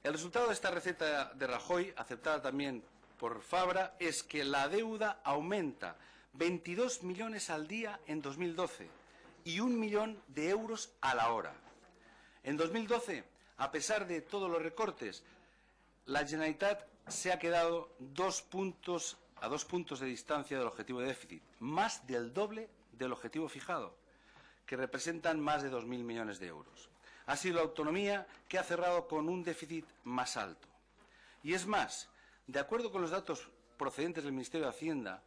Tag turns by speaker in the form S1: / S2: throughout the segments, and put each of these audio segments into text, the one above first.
S1: El resultado de esta receta de Rajoy, aceptada también por Fabra, es que la deuda aumenta 22 millones al día en 2012 y 1 millón de euros a la hora. En 2012, a pesar de todos los recortes, la Generalitat se ha quedado a 2 puntos de distancia del objetivo de déficit, más del doble del objetivo fijado, que representan más de 2.000 millones de euros. Ha sido la autonomía que ha cerrado con un déficit más alto. Y es más, de acuerdo con los datos procedentes del Ministerio de Hacienda,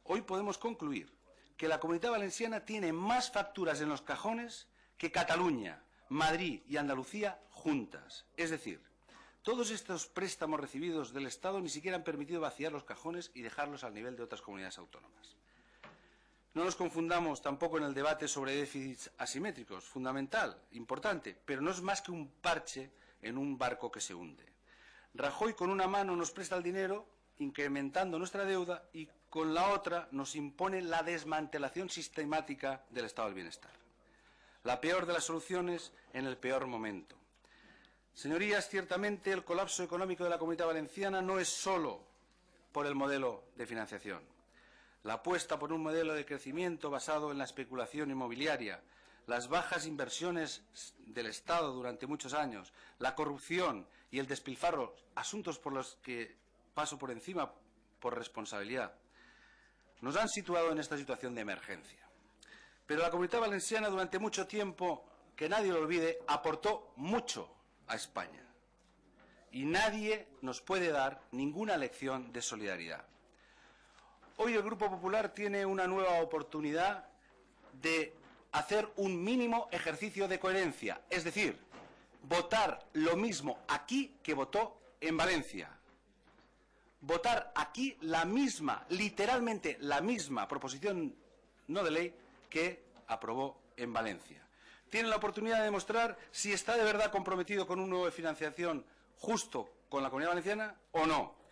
S1: hoy podemos concluir que la Comunidad Valenciana tiene más facturas en los cajones que Cataluña, Madrid y Andalucía juntas. Es decir, todos estos préstamos recibidos del Estado ni siquiera han permitido vaciar los cajones y dejarlos al nivel de otras comunidades autónomas. No nos confundamos tampoco en el debate sobre déficits asimétricos, fundamental, importante, pero no es más que un parche en un barco que se hunde. Rajoy con una mano nos presta el dinero, incrementando nuestra deuda, y con la otra nos impone la desmantelación sistemática del estado del bienestar. La peor de las soluciones en el peor momento. Señorías, ciertamente el colapso económico de la Comunidad Valenciana no es solo por el modelo de financiación. La apuesta por un modelo de crecimiento basado en la especulación inmobiliaria, las bajas inversiones del Estado durante muchos años, la corrupción y el despilfarro, asuntos por los que paso por encima por responsabilidad, nos han situado en esta situación de emergencia. Pero la Comunidad Valenciana durante mucho tiempo, que nadie lo olvide, aportó mucho a España. Y nadie nos puede dar ninguna lección de solidaridad. Hoy el Grupo Popular tiene una nueva oportunidad de hacer un mínimo ejercicio de coherencia, es decir, votar lo mismo aquí que votó en Valencia. Votar aquí la misma, literalmente la misma proposición no de ley que aprobó en Valencia. Tiene la oportunidad de demostrar si está de verdad comprometido con un nuevo de financiación justo con la Comunidad Valenciana o no.